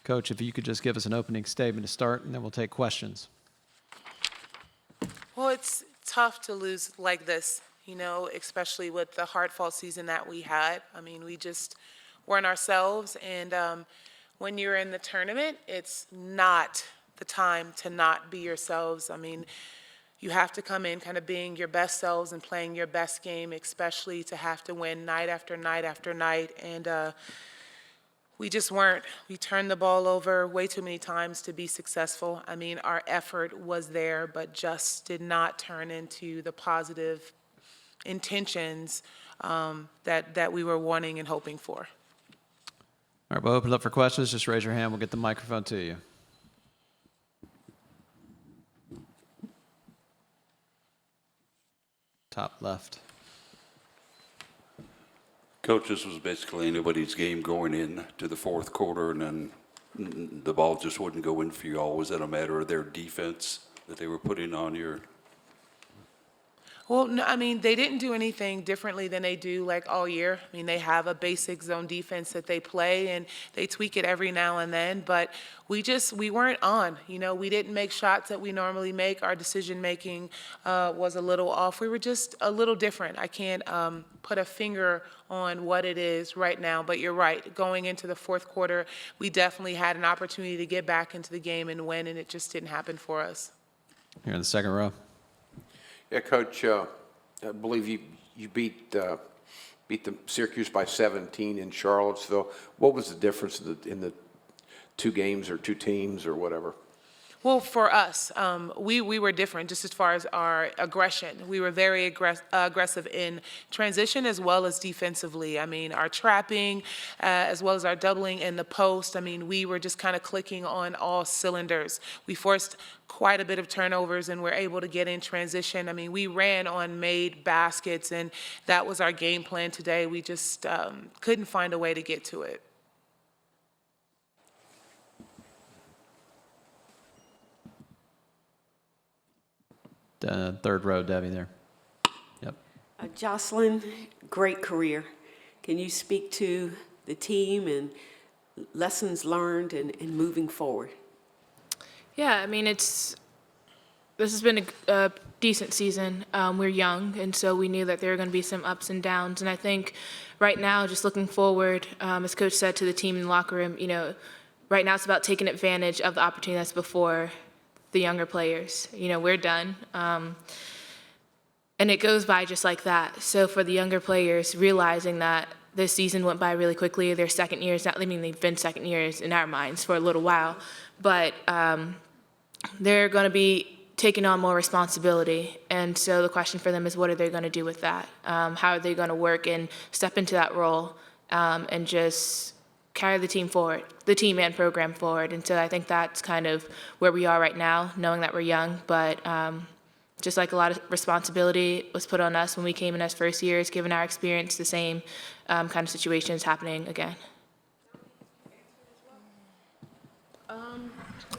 Coach, if you could just give us an opening statement to start, and then we'll take questions. Well, it's tough to lose like this, you know, especially with the hard-fought season that we had. I mean, we just weren't ourselves, and when you're in the tournament, it's not the time to not be yourselves. I mean, you have to come in kind of being your best selves and playing your best game, especially to have to win night after night after night, and we just weren't. We turned the ball over way too many times to be successful. I mean, our effort was there, but just did not turn into the positive intentions that we were wanting and hoping for. All right, we'll open it up for questions. Just raise your hand. We'll get the microphone to you. Top left. Coach, this was basically anybody's game going into the fourth quarter, and then the ball just wouldn't go in for you all. Was that a matter of their defense that they were putting on your? Well, no, I mean, they didn't do anything differently than they do like all year. I mean, they have a basic zone defense that they play, and they tweak it every now and then, but we weren't on. You know, we didn't make shots that we normally make. Our decision-making was a little off. We were just a little different. I can't put a finger on what it is right now, but you're right. Going into the fourth quarter, we definitely had an opportunity to get back into the game and win, and it just didn't happen for us. Here in the second row. Yeah, Coach, I believe you beat the Syracuse by 17 in Charlottesville. What was the difference in the two games or two teams or whatever? Well, for us, we were different just as far as our aggression. We were very aggressive in transition as well as defensively. I mean, our trapping as well as our doubling in the post. I mean, we were just kind of clicking on all cylinders. We forced quite a bit of turnovers and were able to get in transition. I mean, we ran on made baskets, and that was our game plan today. We just couldn't find a way to get to it. Third row, Debbie there. Yep. Jocelyn, great career. Can you speak to the team and lessons learned and moving forward? Yeah, I mean, this has been a decent season. We're young, and so we knew that there were going to be some ups and downs. And I think right now, just looking forward, as Coach said to the team in the locker room, you know, right now it's about taking advantage of the opportunity that's before the younger players. You know, we're done. And it goes by just like that. So for the younger players, realizing that this season went by really quickly, their second years, I mean, they've been second years in our minds for a little while, but they're going to be taking on more responsibility. And so the question for them is, what are they going to do with that? How are they going to work and step into that role and just carry the team forward, the team and program forward. And so I think that's kind of where we are right now, knowing that we're young, but just like a lot of responsibility was put on us when we came in as first years, given our experience, the same kind of situations happening again.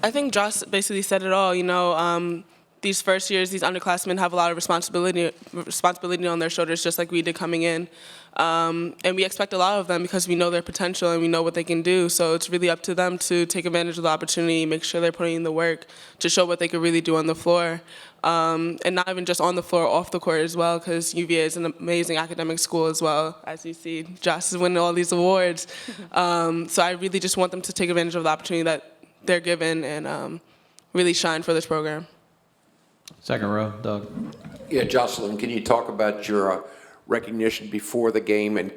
I think Josh basically said it all. You know, these first years, these underclassmen have a lot of responsibility on their shoulders, just like we did coming in. And we expect a lot of them because we know their potential and we know what they can do. So it's really up to them to take advantage of the opportunity, make sure they're putting in the work to show what they can really do on the floor. And not even just on the floor, off the court as well, because UVA is an amazing academic school as well. As you see, Josh is winning all these awards. So I really just want them to take advantage of the opportunity that they're given and really shine for this program. Second row, Doug. Yeah, Jocelyn, can you talk about your recognition before the game, and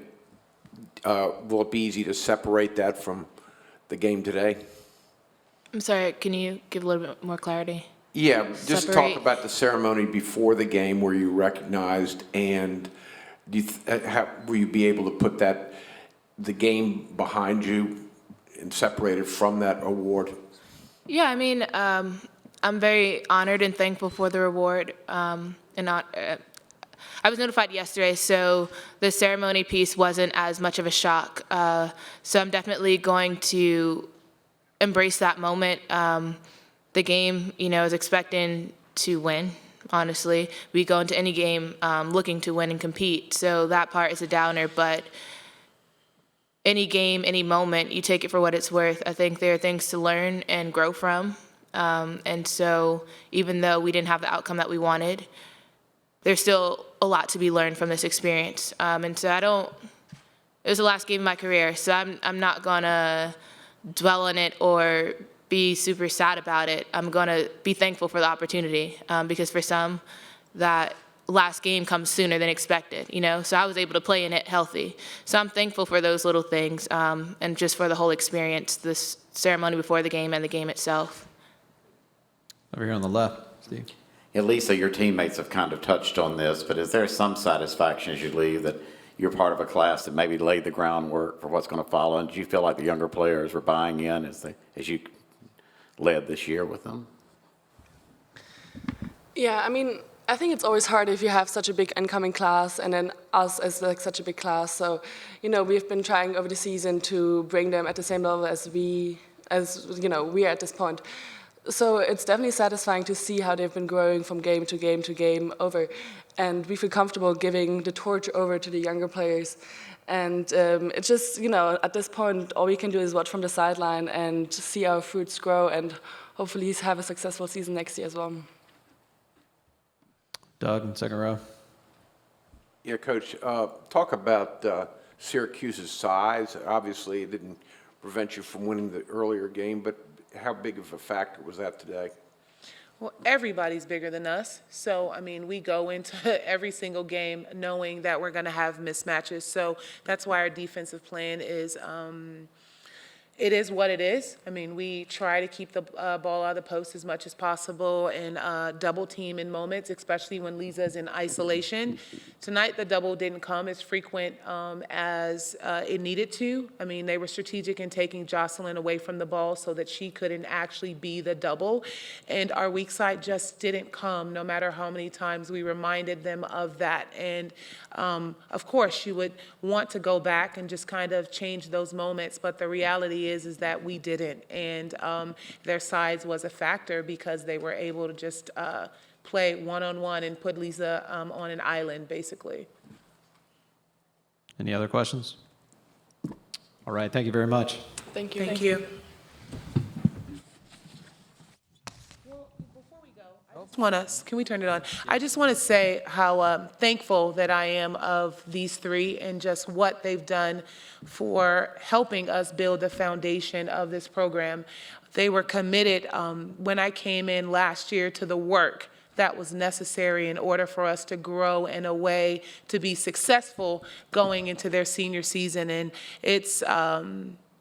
will it be easy to separate that from the game today? I'm sorry, can you give a little bit more clarity? Yeah, just Separate. talk about the ceremony before the game where you recognized, and do will you be able to put the game behind you and separate it from that award? Yeah, I mean, I'm very honored and thankful for the award. I was notified yesterday, so the ceremony piece wasn't as much of a shock. So I'm definitely going to embrace that moment. The game, you know, is expecting to win, honestly. We go into any game looking to win and compete, so that part is a downer, but any game, any moment, you take it for what it's worth. I think there are things to learn and grow from. And so even though we didn't have the outcome that we wanted, there's still a lot to be learned from this experience. And so it was the last game of my career, so I'm not gonna dwell on it or be super sad about it. I'm gonna be thankful for the opportunity, because for some, that last game comes sooner than expected, you know? So I was able to play in it healthy. So I'm thankful for those little things, and just for the whole experience, this ceremony before the game and the game itself. Over here on the left, Steve. Yeah, Lisa, your teammates have kind of touched on this, but is there some satisfaction as you leave that you're part of a class that maybe laid the groundwork for what's going to follow? And do you feel like the younger players were buying in as you led this year with them? Yeah, I mean, I think it's always hard if you have such a big incoming class and then us as like such a big class. So, you know, we've been trying over the season to bring them at the same level as we are at this point. So it's definitely satisfying to see how they've been growing from game to game to game over. And we feel comfortable giving the torch over to the younger players. And it's just, you know, at this point, all we can do is watch from the sideline and see our fruits grow and hopefully have a successful season next year as well. Doug in second row. Yeah, Coach, talk about Syracuse's size. Obviously, it didn't prevent you from winning the earlier game, but how big of a factor was that today? Well, everybody's bigger than us. So, I mean, we go into every single game knowing that we're going to have mismatches. So that's why our defensive plan is, it is what it is. I mean, we try to keep the ball out of the post as much as possible and double team in moments, especially when Lisa's in isolation. Tonight, the double didn't come as frequent as it needed to. I mean, they were strategic in taking Jocelyn away from the ball so that she couldn't actually be the double. And our weak side just didn't come, no matter how many times we reminded them of that. And of course, you would want to go back and just kind of change those moments, but the reality is that we didn't, and their size was a factor because they were able to just play one-on-one and put Lisa on an island, basically. Any other questions? All right, thank you very much. Thank you. Thank you. Can we turn it on? I just want to say how thankful that I am of these three and just what they've done for helping us build the foundation of this program. They were committed when I came in last year to the work that was necessary in order for us to grow in a way to be successful going into their senior season. And it's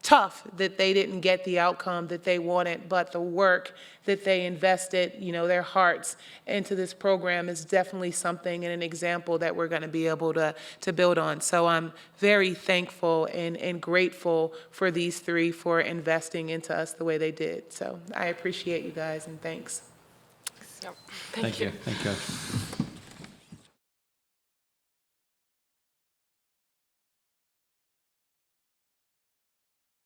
tough that they didn't get the outcome that they wanted, but the work that they invested, you know, their hearts into this program is definitely something and an example that we're going to be able to build on. So I'm very thankful and grateful for these three for investing into us the way they did. So I appreciate you guys, and thanks. Yep. Thank you. Thank you.